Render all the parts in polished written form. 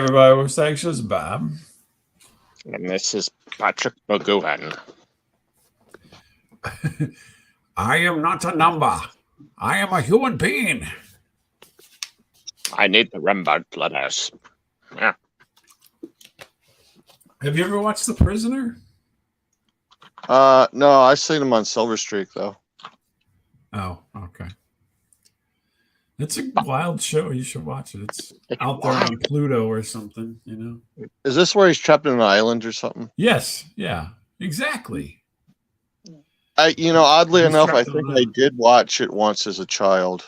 everybody. We're Sanctions Bob. And this is Patrick McGowan. I am not a number. I am a human being. I need the Rembrandt letters. Yeah. Have you ever watched The Prisoner? No, I've seen him on Silver Streak though. Oh, okay. It's a wild show. You should watch it. It's out there on Pluto or something, you know. Is this where he's trapped in an island or something? Yes, yeah, exactly. Oddly He's enough, I trapped think on I did watch it once as a child.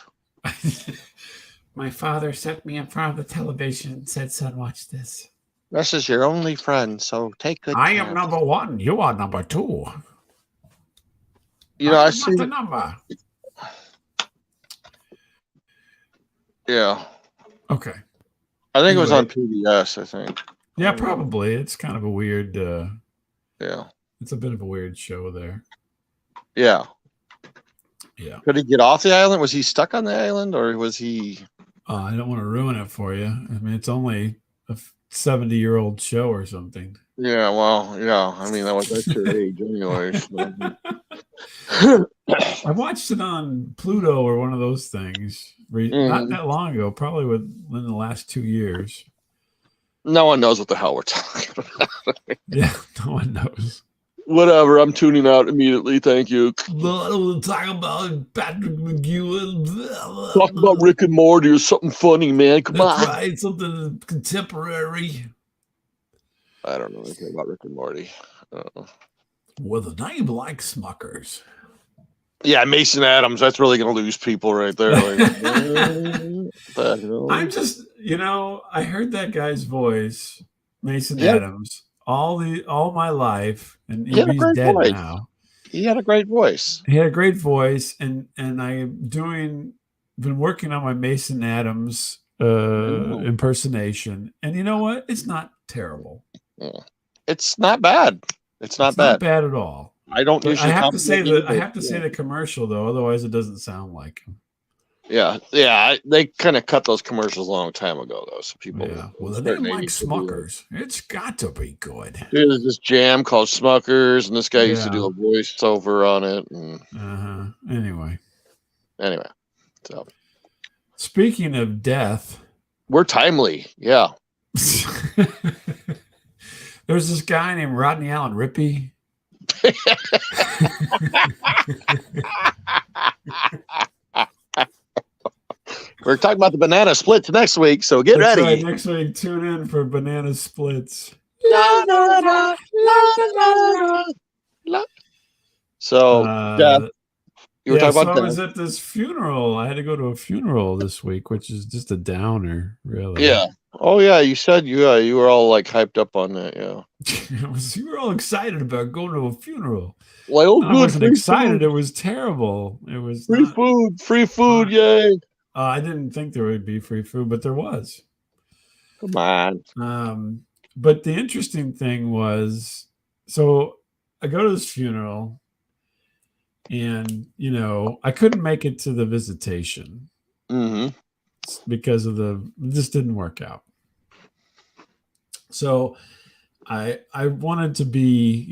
My father set me in front of the television and said, "Son, watch this. This is your only friend, so take good I care." am number one. You are number two. I am see. not the number." Yeah, Okay. I think it was Anyway. on PBS. I think. Yeah, probably. It's kind of a weird. Yeah. It's a bit of a weird show there. Yeah. Yeah. Could he get off the island? Was he stuck on the island, or was he? I don't want to ruin it for you. I mean, it's only a 70-year-old show or something. Yeah. Well. Yeah. I mean, that was at your age, anyway. I watched it on Pluto or one of those things. Not that long ago, probably within the last 2 years. No one knows what the hell we're talking about. Yeah, no one knows. Whatever. I'm tuning out immediately. Thank you. I don't want to talk about Patrick McGowan. Talk about Rick and Morty or something funny, man. Come That's on. right, something contemporary. I don't know anything about Rick and Morty. With a name like Smuckers. Yeah, Mason Adams. That's really going to lose people right there. I'm just, I heard that guy's voice, Mason Adams, all my life, and he had a he's great dead voice. now. He had a great voice. He had a great voice, and I'm been working on my Mason Adams impersonation, and you know what? It's not terrible. It's not bad. It's not bad at all. I don't. I have to say the commercial though, otherwise it doesn't sound like him. Yeah. They kind of cut those commercials a long time ago, though. So people. Yeah. Well, the name like Smuckers, it's got to be good. There's this jam called Smuckers, and this guy used to do a voiceover on it. And Anyway. So speaking of death, we're timely. Yeah. There's this guy named Rodney Allen Rippey. We're talking about the banana splits next week, so get ready. Right, next week, tune in for banana splits. So, you were talking about I was at this funeral. I had to go to a funeral this week, which is just a downer, really. Yeah. Oh, yeah. You said you were all like hyped up on that. Yeah. You were all excited about going to a funeral. Like, I wasn't excited. Food. It was terrible. It was free food, yay! I didn't think there would be free food, but there was. Come on. But the interesting thing was, so I go to this funeral, and I couldn't make it to the visitation because of this didn't work out. So I wanted to be,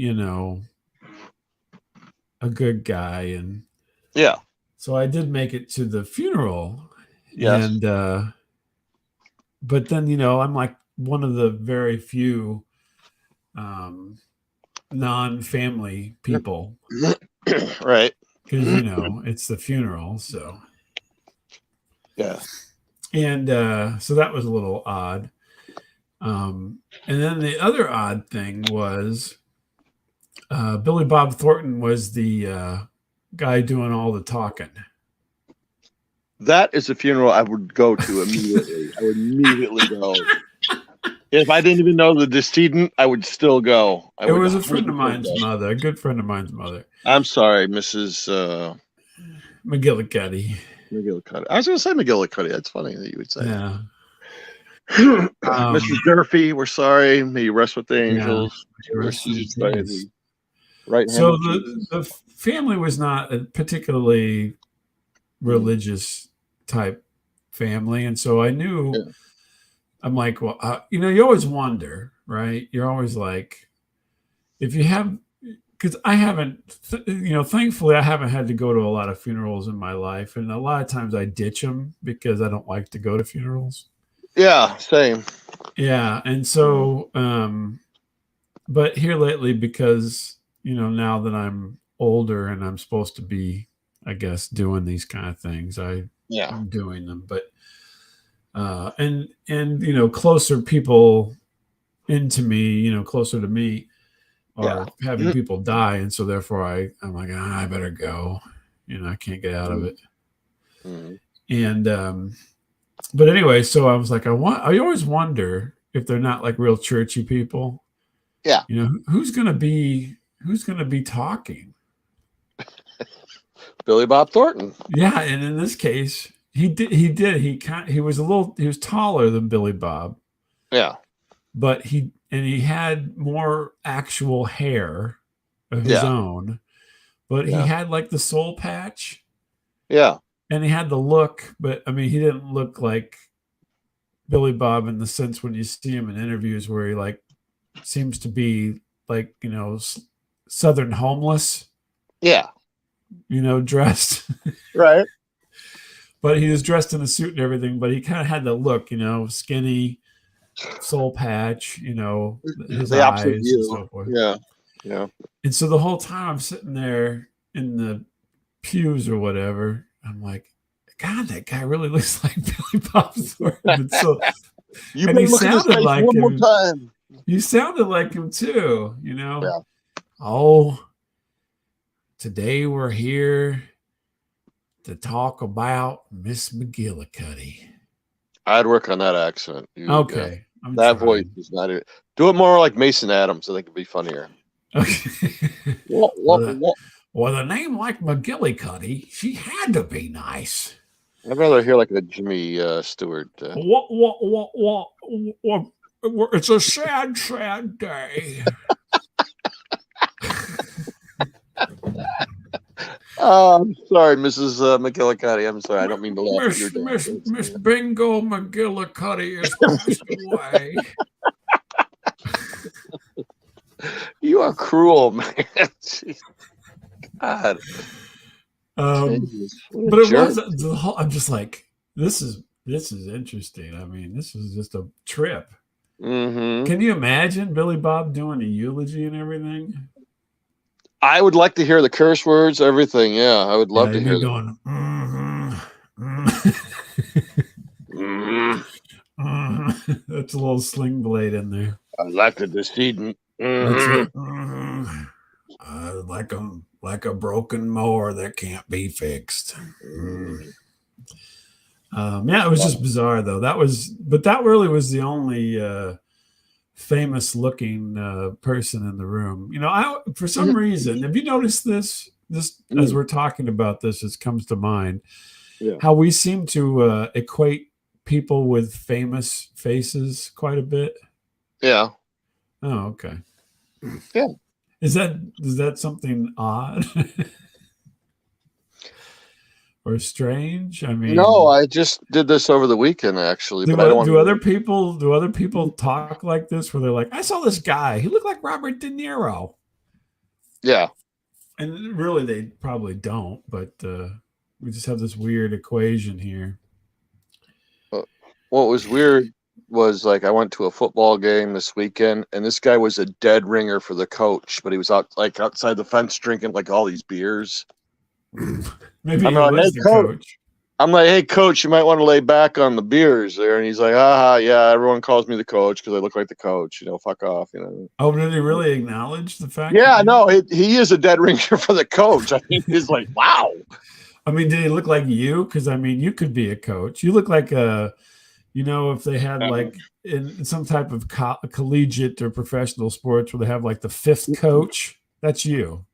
a good guy, and so I did make it to the funeral. Yes. And but then I'm like one of the very few non-family people, right? Because it's the funeral, so yeah. And so that was a little odd. And then the other odd thing was Billy Bob Thornton was the guy doing all the talking. That is a funeral I would go to immediately. I would immediately go. If I didn't even know the decedent, I would still go. It was a friend of mine's mother, a good friend of mine's mother. I'm sorry, Mrs. McGillicuddy. McGillicuddy. I was going to say McGillicuddy. That's funny that you would say. Yeah. Mrs. Durfee, we're sorry. May you rest with the angels. Yeah. Right. So the family was not a particularly religious type family, and so I knew I'm like, well, you always wonder, right? You're always like, if you have, because I haven't, thankfully, I haven't had to go to a lot of funerals in my life. And a lot of times I ditch them because I don't like to go to funerals. Yeah, same. Yeah. And so, but here lately, because, now that I'm older and I'm supposed to be, I guess, doing these kind of things, I'm doing them. But, and, closer people into me, closer to me, are having people die, and so therefore I'm like, I better go. I can't get out of it. And but anyway, so I was like, I always wonder if they're not like real churchy people. Yeah. Who's gonna be talking? Billy Bob Thornton. Yeah, and in this case, he was taller than Billy Bob. Yeah. But he had more actual hair of his own, but he had like the soul patch. Yeah. And he had the look, but I mean, he didn't look like Billy Bob in the sense when you see him in interviews where he like seems to be like, Southern homeless. Yeah. Dressed. Right. But he was dressed in a suit and everything, but he kind of had the look, skinny, soul patch, his the eyes view. and so forth. Yeah. And so the whole time I'm sitting there in the pews or whatever, I'm like, God, that guy really looks like Billy Bob Thornton. So, you better look at his face like one more time. You sounded like him too, Yeah. Oh, today we're here to talk about Miss McGillicuddy. I'd work on that accent. Okay. That voice is not it. Do it more like Mason Adams. I think it'd be funnier. Okay. What? With a name like McGillicuddy, she had to be nice. I'd rather hear like a Jimmy Stewart. What? It's a sad, sad day. I'm sorry, Mrs. McGillicuddy. I'm sorry. I don't mean to laugh at your dad. Miss Bingo McGillicuddy is passed away. You are cruel, man. God. But it was the whole. I'm just like, this is interesting. I mean, this is just a trip. Mm-hmm. Can you imagine Billy Bob doing a eulogy and everything? I would like to hear the curse words, everything. Yeah, I would love to hear going. That's a little sling blade in there. I like the decedent. Like a broken mower that can't be fixed. Yeah, it was just bizarre though. That really was the only famous looking person in the room. For some reason, have you noticed this as we're talking about this, it comes to mind how we seem to equate people with famous faces quite a bit. Yeah. Oh, okay. Yeah. Is that something odd or strange? I mean, no, I just did this over the weekend actually. Do other people talk like this where they're like, I saw this guy, he looked like Robert De Niro. Yeah. And really they probably don't, but we just have this weird equation here. What was weird was like I went to a football game this weekend and this guy was a dead ringer for the coach, but he was outside the fence drinking like all these beers. Maybe he was the coach. I'm like, hey coach, you might want to lay back on the beers there. And he's like, yeah, everyone calls me the coach because I look like the coach, fuck off, Oh, did he really acknowledge the fact? Yeah, no, he is a dead ringer for the coach. I mean, he's like, wow. I mean, did he look like you? Because I mean, you could be a coach. You look like if they had like in some type of collegiate or professional sports where they have like the fifth coach, that's you.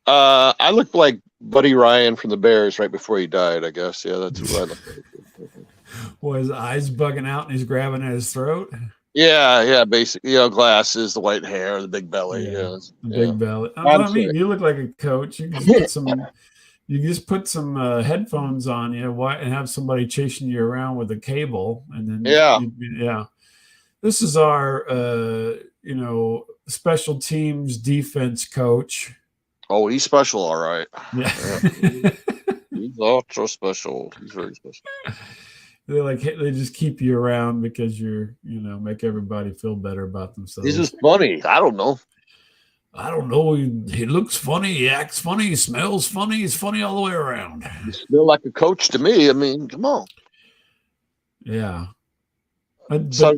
I look like Buddy Ryan from the Bears right before he died, I guess. Yeah, that's who I look like. Well, his eyes bugging out and he's grabbing at his throat. Yeah, basically, glasses, the white hair, the big belly. The big belly. I mean, you look like a coach. You can get some. You just put some headphones on, and have somebody chasing you around with a cable, and then Yeah. yeah. This is our special teams defense coach. Oh, he's special, all right. Yeah. He's ultra special. He's very special. They just keep you around because make everybody feel better about themselves. He's just funny. I don't know. He looks funny. He acts funny. He smells funny. He's funny all the way around. You smell like a coach to me. I mean, come on. Yeah. So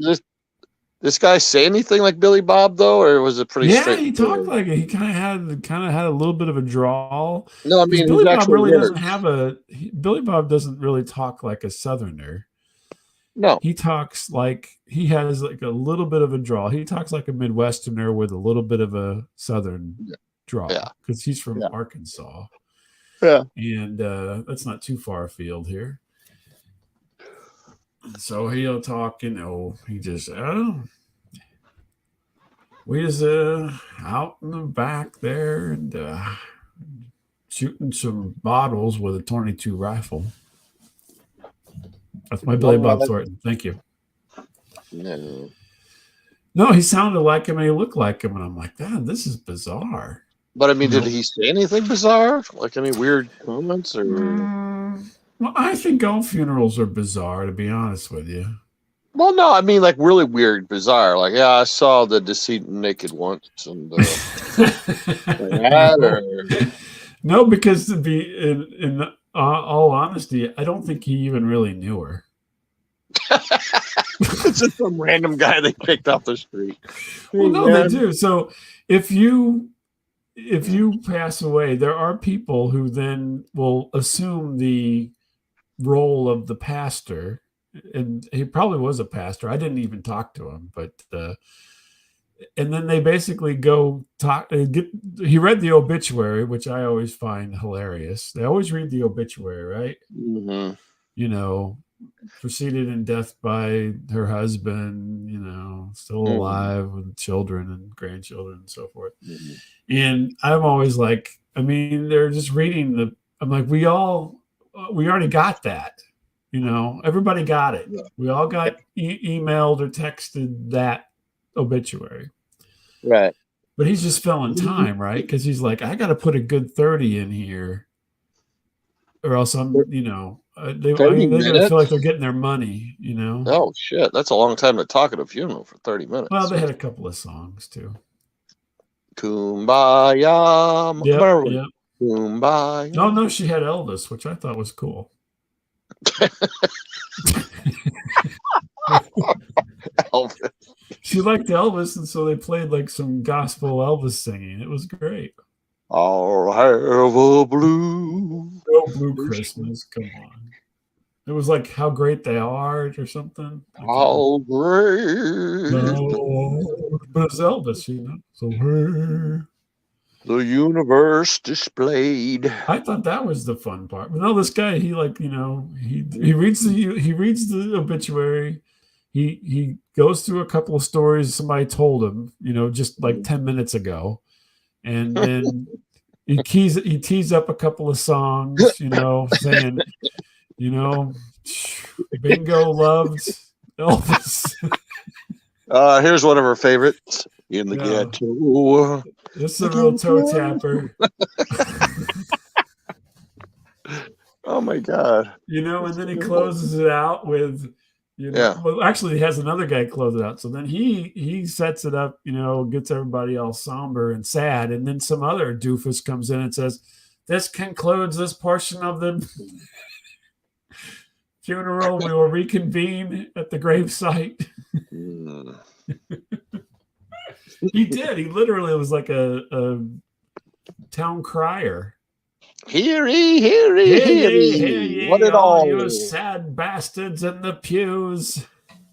this guy say anything like Billy Bob though, or was it pretty? Yeah, he talked like it. He kind of had a little bit of a drawl. No, I mean Billy Bob really doesn't have Billy Bob doesn't really talk like a Southerner. No, he talks like he has like a little bit of a drawl. He talks like a Midwesterner with a little bit of a Southern drawl because he's from Arkansas. Yeah, and that's not too far afield here. So he'll talk, he just, we was out in the back there and shooting some bottles with a 22 rifle. That's my Billy Bob Thornton. Thank you. No, he sounded like him and he looked like him. And I'm like, God, this is bizarre. But I mean, did he say anything bizarre? Like any weird comments or? Well, I think all funerals are bizarre, to be honest with you. Well, no, I mean like really weird, bizarre. Like, yeah, I saw the deceased naked once, and no, because to be in all honesty, I don't think he even really knew her. It's just some random guy they picked off the street. Well, no, they do. So if you pass away, there are people who then will assume the role of the pastor, and he probably was a pastor. I didn't even talk to him, but and then they basically go talk. He read the obituary, which I always find hilarious. They always read the obituary, right? Mm-hmm. Preceded in death by her husband, still alive with children and grandchildren and so forth. Mm-hmm. And I'm always like, I mean, they're just reading I'm like, we already got that. Everybody got it. Yeah. We all got emailed or texted that obituary. Right. But he's just filling time, right? Because he's like, I got to put a good 30 in here or else I'm, they're going to feel like they're getting their money, Oh, shit. That's a long time to talk at a funeral for 30 minutes. Well, they had a couple of songs, too. Kumbaya. Yep. Kumbaya. No, she had Elvis, which I thought was cool. Elvis. She liked Elvis, and so they played like some gospel Elvis singing. It was great. I'll have a blue. No Blue Christmas. Come on. It was like How Great They Are or something. How great. No, but it's Elvis, So the universe displayed. I thought that was the fun part. But no, this guy, he reads the obituary. He goes through a couple of stories somebody told him, just like 10 minutes ago. And then he tees up a couple of songs, saying, Bingo loved Elvis. Here's one of her favorites. In the ghetto. This is a real toe tapper. Oh my God. And then he closes it out with, well, actually he has another guy close it out. So then he sets it up, gets everybody all somber and sad. And then some other doofus comes in and says, this concludes this portion of the funeral. We will reconvene at the gravesite. He did. He literally was like a town crier. Hear ye, hear ye, hear ye. What it all? You sad bastards in the pews.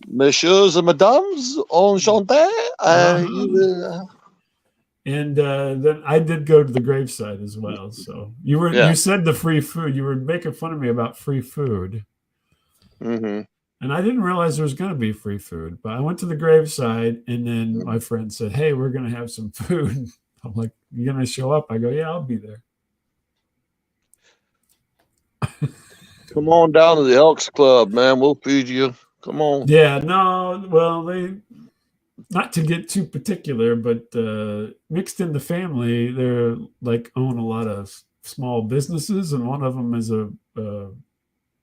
Messieurs and madames, enchanté. And then I did go to the gravesite as well. So you said the free food. You were making fun of me about free food. Mm-hmm. And I didn't realize there was going to be free food. But I went to the graveside, and then my friend said, hey, we're going to have some food. I'm like, you going to show up? I go, yeah, I'll be there. Come on down to the Elks Club, man. We'll feed you. Come on. Yeah, no, well, they, not to get too particular, but mixed in the family, they're like own a lot of small businesses, and one of them is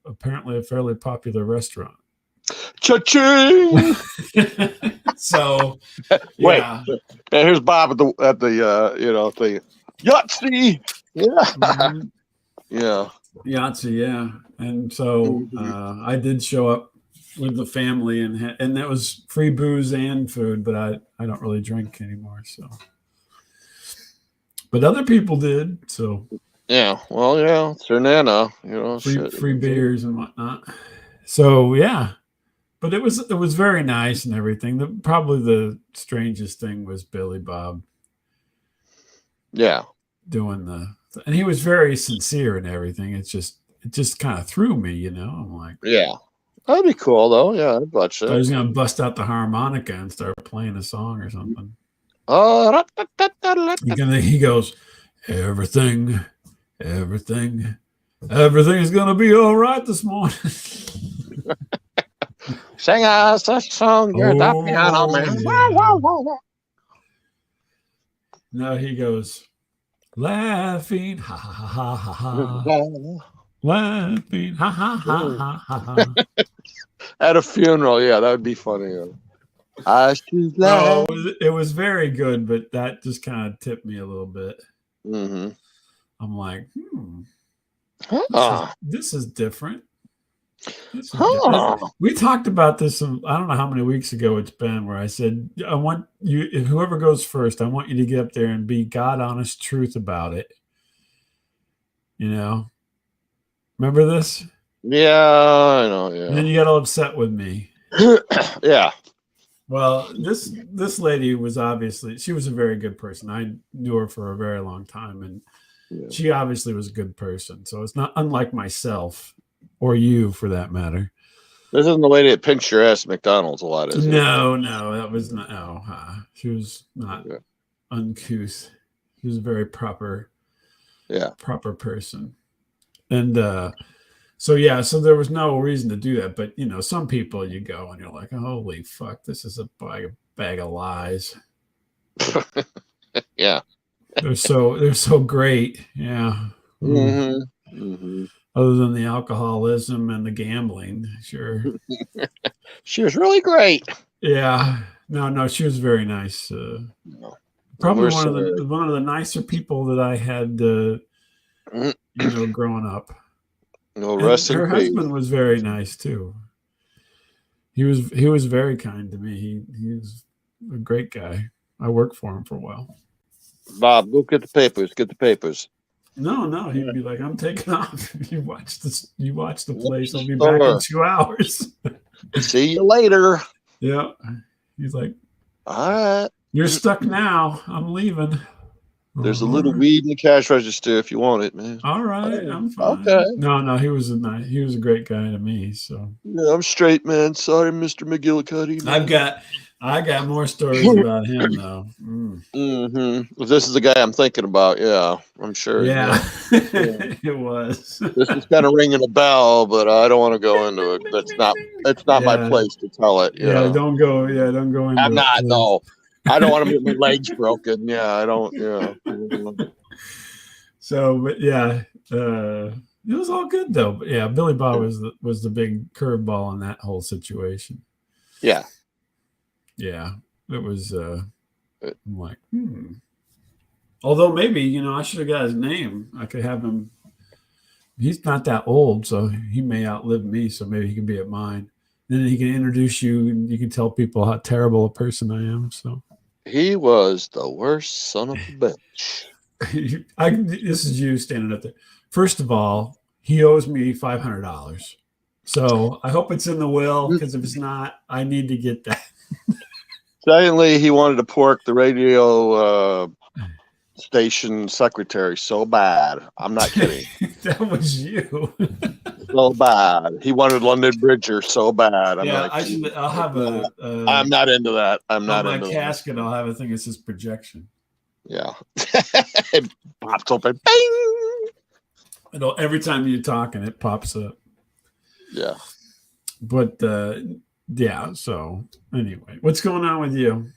apparently a fairly popular restaurant. Cha-ching! So, Wait, yeah. and here's Bob at the Yahtzee. Yeah, Mm-hmm. yeah. Yahtzee, yeah. And so I did show up with the family, and that was free booze and food, but I don't really drink anymore. So, but other people did. So Yeah, well, yeah, it's her nana, free beers and whatnot. So yeah, but it was very nice and everything. Probably the strangest thing was Billy Bob. Yeah, doing and he was very sincere and everything. It just kind of threw me, I'm like, yeah, that'd be cool though. Yeah, I'd watch I it. was gonna bust out the harmonica and start playing a song or something. He goes, everything is gonna be all right this morning. Sing us a song, you're the piano man. Yeah. No, he goes, laughing, ha ha ha ha ha, laughing, ha ha ha ha ha ha. At a funeral, yeah, that would be funny. No, it was very good, but that just kind of tipped me a little bit. Mm-hmm. I'm like, Huh. This is different. We talked about this, I don't know how many weeks ago it's been, where I said, I want you, if whoever goes first, I want you to get up there and be God honest truth about it. Remember this? Yeah, I know. Yeah. And then you got all upset with me. Yeah. Well, this lady was she was a very good person. I knew her for a very long time, and she obviously was a good person. So it's not unlike myself or you, for that matter. This isn't the lady that pinched your ass at McDonald's a lot, is it? No, that was not. She was not uncouth. She was a very proper person, and so there was no reason to do that. But some people you go and you're like, holy fuck, this is a bag of lies. Yeah, they're so great. Yeah. Mm-hmm. Mm-hmm. Other than the alcoholism and the gambling, sure. She was really great. Yeah. No, she was very nice. Probably one of the nicer people that I had, growing up. No, rest in her peace. husband was very nice too. He was very kind to me. He was a great guy. I worked for him for a while. Bob, go get the papers. Get the papers. No, he'd be like, I'm taking off. You watch the place. I'll be back in 2 hours. See you later. Yeah. He's like, all right. You're stuck now. I'm leaving. There's a little weed in the cash register if you want it, man. All right, I'm fine. Okay. No, he was a great guy to me. So yeah, I'm straight, man. Sorry, Mr. McGillicuddy. I got more stories about him though. Mm-hmm. This is the guy I'm thinking about. Yeah, I'm sure. Yeah. It was. This is kind of ringing a bell, but I don't want to go into it. It's not my place to tell it. Don't go into it. I'm not. No. I don't want to get my legs broken. Yeah, I don't. Yeah. So, but yeah, it was all good though. But yeah, Billy Bob was the big curveball in that whole situation. Yeah. Yeah, it was. I'm like, Although maybe I should have got his name. I could have him. He's not that old, so he may outlive me. So maybe he can be at mine. Then he can introduce you, and you can tell people how terrible a person I am. So. He was the worst son of a bitch. This is you standing up there. First of all, he owes me $500. So I hope it's in the will, because if it's not, I need to get that. Secondly, he wanted to pork the radio station secretary so bad. I'm not kidding. That was you. So bad. He wanted London Bridger so bad. I'll have I'm not into that. I'm not into my casket. I'll have a thing that says projection. Yeah. It pops open. Bing! Every time you're talking, it pops up. Yeah. But yeah. So anyway, what's going on with you?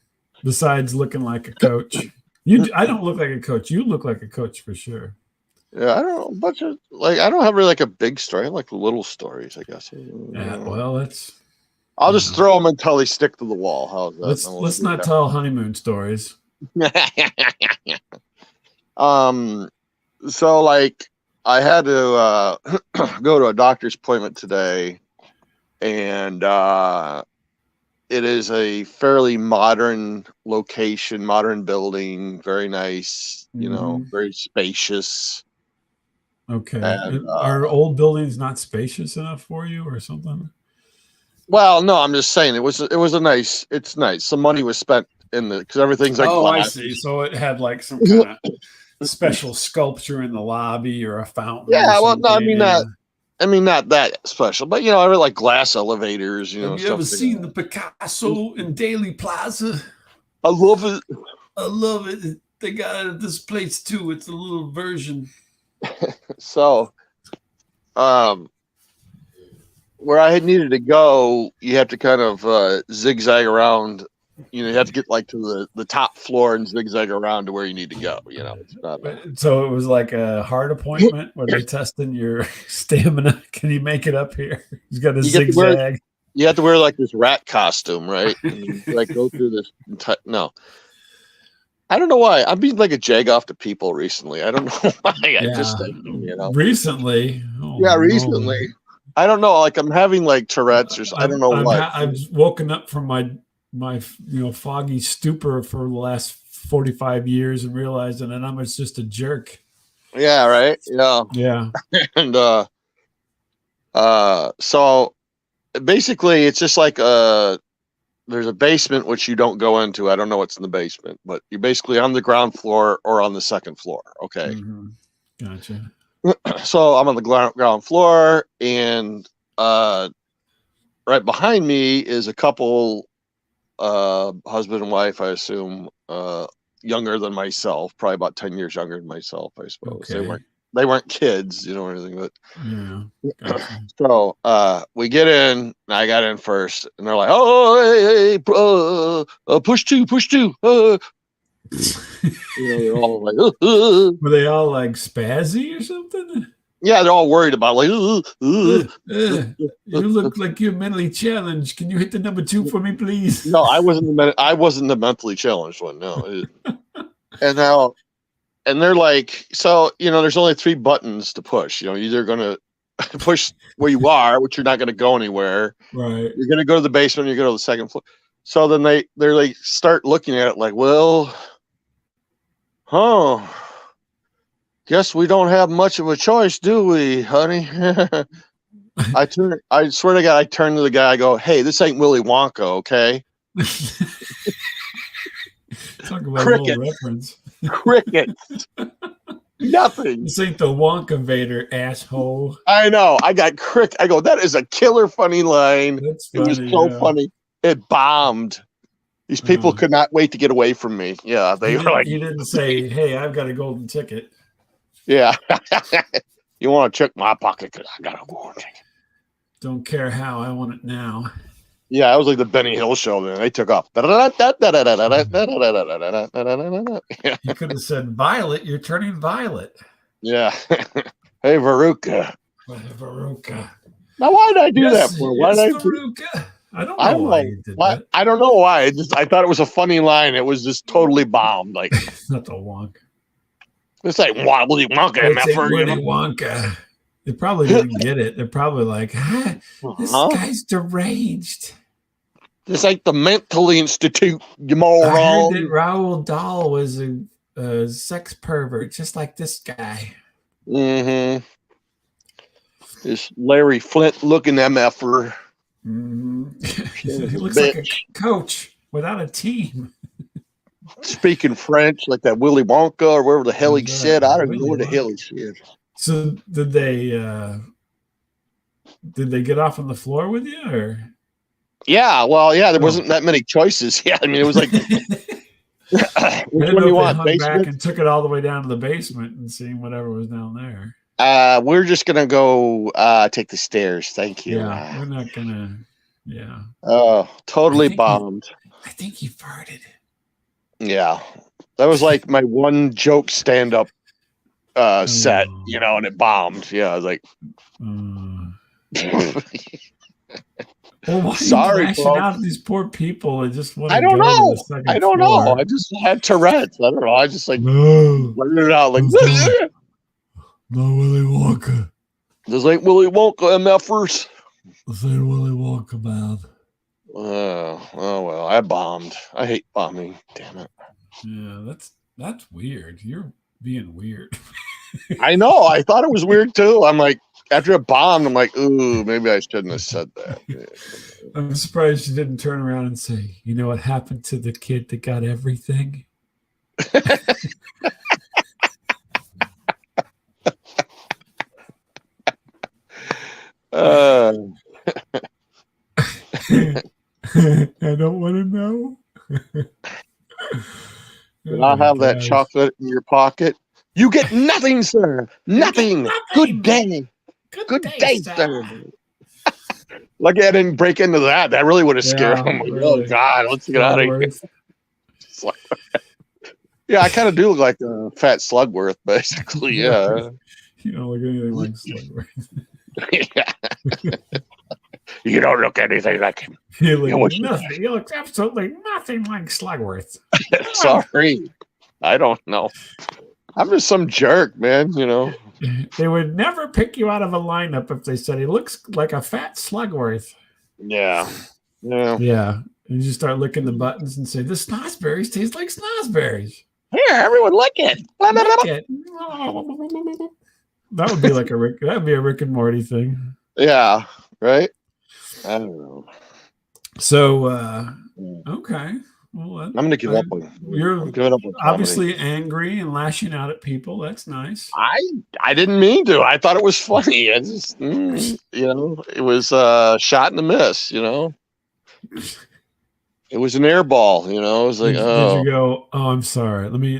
Besides looking like a coach, I don't look like a coach. You look like a coach for sure. Yeah, I don't know. A bunch of I don't have really like a big story. I like little stories, I guess. Yeah. Well, that's. I'll just throw them until they stick to the wall. How's that? Let's not tell honeymoon stories. So like I had to go to a doctor's appointment today, and it is a fairly modern location, modern building, very nice, very spacious. Okay. And, are old buildings not spacious enough for you or something? Well, no, I'm just saying it's nice. Some money was spent in because everything's like glass. I see. So it had like some kind of special sculpture in the lobby or a fountain. Yeah, well, no, I mean not that special, but I really like glass elevators. Have you ever seen the Picasso in Daily Plaza? I love it. I love it. They got it at this place too. It's a little version. So, where I had needed to go, you have to kind of zigzag around. You have to get like to the top floor and zigzag around to where you need to go. It's not so it was like a heart appointment where they're testing your stamina. Can you make it up here? He's got a zigzag. You have to wear like this rat costume, right? And you, like go through this. No, I don't know why. I'm being like a jag off to people recently. I don't know why. I just think, recently. Recently. I don't know. Like I'm having like Tourette's or something. I don't know why. I've woken up from my foggy stupor for the last 45 years and realizing that I'm just a jerk. Yeah. Right. Yeah. Yeah. And so basically it's just like there's a basement which you don't go into. I don't know what's in the basement, but you're basically on the ground floor or on the second floor. Okay. Mm-hmm. Gotcha. So I'm on the ground floor, and right behind me is a couple, husband and wife, I assume, younger than myself, probably about 10 years younger than myself, I suppose. Okay. They weren't kids, or anything, but yeah. Gotcha. So we get in, and I got in first, and they're like, "Oh, hey, push two." They're all like, Were they all like spazzy or something? Yeah, they're all worried about like, You look like you're mentally challenged. Can you hit the number 2 for me, please? No, I wasn't the mentally challenged one. No. And they're like, so, there's only 3 buttons to push. You're either going to push where you are, which you're not going to go anywhere. Right. You're going to go to the basement, you go to the second floor. So then they're like, start looking at it like, well, guess we don't have much of a choice, do we, honey? I swear to God, I turn to the guy, I go, hey, this ain't Willy Wonka, okay? Talk about a little reference. Crickets. Nothing. This ain't the Wonka Vader, asshole. I know. I got I go, that is a killer funny line. That's funny, it was so funny. It bombed. These people could not wait to get away from me. Yeah, they were like. You didn't say, hey, I've got a golden ticket. Yeah. You want to check my pocket because I got a golden ticket. Don't care how. I want it now. Yeah, it was like the Benny Hill show. Then they took off. You could have said, Violet, you're turning violet. Yeah. Hey, Veruca. Veruca. Now, why did I do that for? Why did Veruca. I don't know why you did that. I don't know why. I thought it was a funny line. It was just totally bombed. Like not the Wonka. It's like Willy Wonka. It's Willy Wonka. They probably didn't get it. They're probably like, this guy's deranged. This ain't the mental institute, you moron. I heard that Raoul Dahl was a sex pervert, just like this guy. Mm-hmm. This Larry Flint looking MFer. Mm-hmm. He looks like a coach without a team. Speaking French, like that Willy Wonka or wherever the hell he said. I don't know where the hell he said. So did they get off on the floor with you, or? Yeah, well, yeah, there wasn't that many choices. Yeah, I mean, it was like, which one do you want? Hung back and took it all the way down to the basement and seeing whatever was down there. We're just gonna go take the stairs. Thank you. Yeah, we're not gonna. Yeah. Oh, totally I think bombed. I think he farted. Yeah, that was like my one joke stand-up set, Oh. and it bombed. Yeah, I was like, Well, why are you sorry, lashing folks. out at these poor people and just want I to don't go to know. the second I don't floor? know. I just had Tourette's. I don't know. I just like No, let it out like no Willy Wonka. just like Willy Wonka MFers. Say Willy Wonka, man. Oh well, I bombed. I hate bombing. Damn it. Yeah, that's weird. You're being weird. I know. I thought it was weird too. I'm like, after it bombed, I'm like, ooh, maybe I shouldn't have said that. I'm surprised you didn't turn around and say, "You know what happened to the kid that got everything?" Uh, I don't want to know. I'll have that chocolate in your pocket. You get nothing, sir. Nothing. Good day. Good day, sir. Lucky I didn't break into that. That really would have scared him. Like, really. Oh God, let's get out of here. Yeah, I kind of do look like a fat Slugworth, basically. Yeah. You don't look anything like Slugworth. Yeah. You don't look anything like him. You look absolutely nothing like Slugworth. Sorry. I don't know. I'm just some jerk, man, They would never pick you out of a lineup if they said he looks like a fat Slugworth. Yeah. Yeah. Yeah. And you start licking the buttons and say, the snozberries taste like snozberries. Here, everyone lick it. Lick it. That would be like a Rick and Morty thing. Yeah, right? I don't know. So okay. Well, I'm gonna give up on you're giving up on obviously angry and lashing out at people. That's nice. I didn't mean to. I thought it was funny. I just it was shot in the miss, It was an air ball, It was like, did you go, oh, I'm sorry. Let me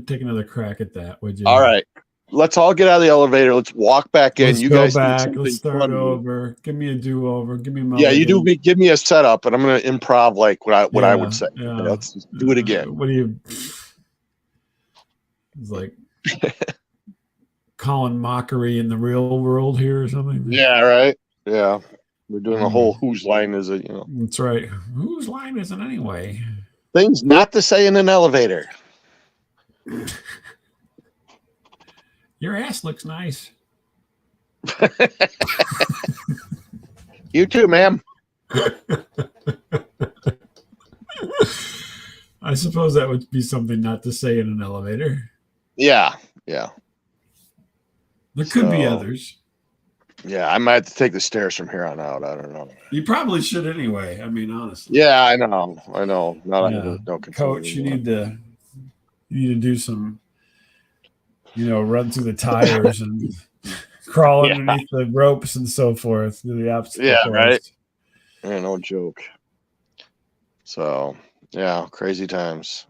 take another crack at that, would you? All right. Let's all get out of the elevator. Let's walk back in. Let's you go guys back. Let's start funny. over. Give me a do-over. Give me Yeah, you do. Give me a setup, and I'm going to improv like what I would say. Yeah. Let's just do it again. What do you? It's like calling mockery in the real world here or something. Yeah. Right. Yeah. We're doing a whole whose line is it? That's right. Whose line is it anyway? Things not to say in an elevator. Your ass looks nice. You too, ma'am. I suppose that would be something not to say in an elevator. Yeah. Yeah. There could be others. Yeah, I might have to take the stairs from here on out. I don't know. You probably should anyway. I mean, honestly. Yeah, I know. No Coach, you need to do some, run through the tires and crawl underneath the ropes and so forth. Do the obstacle course. Right. Yeah, no joke. So, yeah, crazy times.